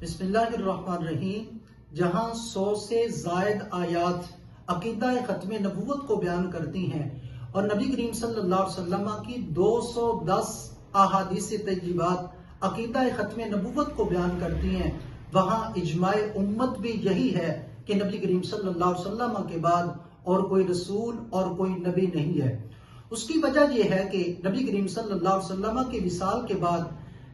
بسم اللہ الرحمن الرحیم۔ جہاں 100 سے زائد آیات عقیدہ ختم نبوت کو بیان کرتی ہیں اور نبی کریم صلی اللہ علیہ وسلم کی 210 احادیث طیبات عقیدہ ختم نبوت کو بیان کرتی ہیں، وہاں اجماع امت بھی یہی ہے کہ نبی کریم صلی اللہ علیہ وسلم کے بعد اور کوئی رسول اور کوئی نبی نہیں ہے۔ اس کی وجہ یہ ہے کہ نبی کریم صلی اللہ علیہ وسلم کے وصال کے بعد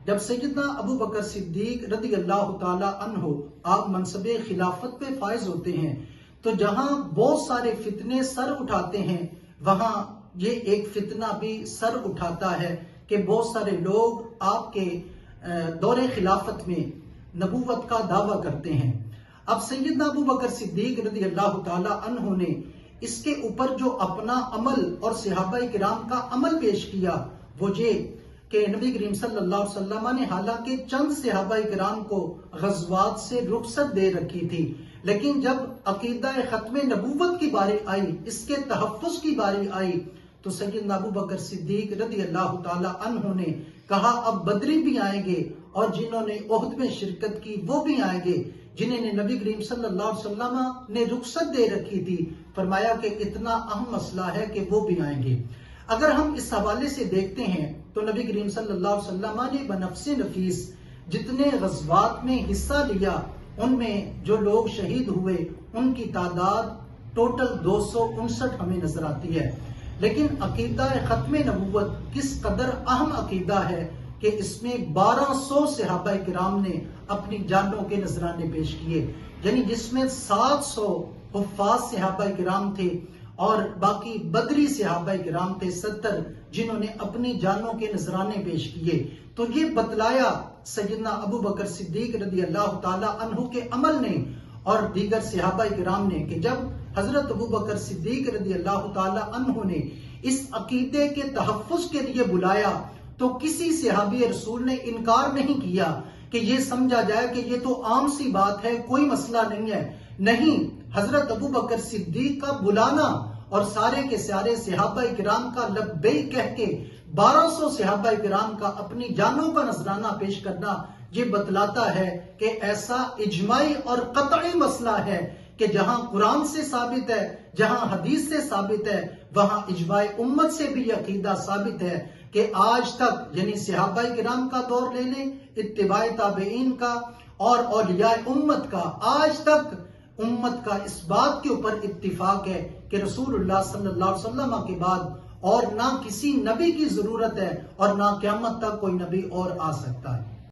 جب سیدنا ابو بکر صدیق رضی اللہ تعالی عنہ آپ منصب خلافت پہ فائز ہوتے ہیں تو جہاں بہت سارے فتنے سر اٹھاتے ہیں، وہاں یہ ایک فتنہ بھی سر اٹھاتا ہے کہ بہت سارے لوگ آپ کے دور خلافت میں نبوت کا دعویٰ کرتے ہیں۔ اب سیدنا ابو بکر صدیق رضی اللہ تعالی عنہ نے اس کے اوپر جو اپنا عمل اور صحابہ کرام کا عمل پیش کیا وہ یہ کہ نبی کریم صلی اللہ علیہ وسلم نے حالانکہ چند صحابہ کرام کو غزوات سے رخصت دے رکھی تھی، لیکن جب عقیدہ ختم نبوت کی باری آئی، اس کے تحفظ کی باری آئی، تو سیدنا ابو بکر صدیق رضی اللہ تعالی عنہ نے کہا اب بدری بھی آئیں گے اور جنہوں نے احد میں شرکت کی وہ بھی آئیں گے، جنہیں نے نبی کریم صلی اللہ علیہ وسلم نے رخصت دے رکھی تھی۔ فرمایا کہ اتنا اہم مسئلہ ہے کہ وہ بھی آئیں گے۔ اگر ہم اس حوالے سے دیکھتے ہیں تو نبی کریم صلی اللہ علیہ وسلم نے بنفس نفیس جتنے غزوات میں حصہ لیا ان میں جو لوگ شہید ہوئے ان کی تعداد ٹوٹل 259 ہمیں نظر آتی ہے، لیکن عقیدہ ختم نبوت کس قدر اہم عقیدہ ہے کہ اس میں 1200 صحابہ کرام نے اپنی جانوں کے نذرانے پیش کیے، یعنی جس میں 700 حفاظ صحابہ کرام تھے اور باقی بدری صحابہ کرام تھے 70 جنہوں نے اپنی جانوں کے نذرانے پیش کیے۔ تو یہ بتلایا سیدنا ابو بکر صدیق رضی اللہ تعالی عنہ کے عمل نے اور دیگر صحابہ کرام نے کہ جب حضرت ابو بکر صدیق رضی اللہ تعالی عنہ نے اس عقیدے کے تحفظ کے لیے بلایا تو کسی صحابی رسول نے انکار نہیں کیا کہ یہ سمجھا جائے کہ یہ تو عام سی بات ہے، کوئی مسئلہ نہیں ہے۔ نہیں، حضرت ابو بکر صدیق کا بلانا اور سارے کے سارے صحابہ کرام کا لبیک کہہ کے 1200 صحابہ کرام کا اپنی جانوں کا نذرانہ پیش کرنا یہ بتلاتا ہے کہ ایسا اجماعی اور قطعی مسئلہ ہے کہ جہاں قرآن سے ثابت ہے، جہاں حدیث سے ثابت ہے، وہاں اجماع امت سے بھی یہ عقیدہ ثابت ہے کہ آج تک یعنی صحابہ کرام کا دور لے لیں، اتباع تابعین کا اور اولیاء امت کا، آج تک امت کا اس بات کے اوپر اتفاق ہے کہ رسول اللہ صلی اللہ علیہ وسلم کے بعد اور نہ کسی نبی کی ضرورت ہے اور نہ قیامت تک کوئی نبی اور آ سکتا ہے۔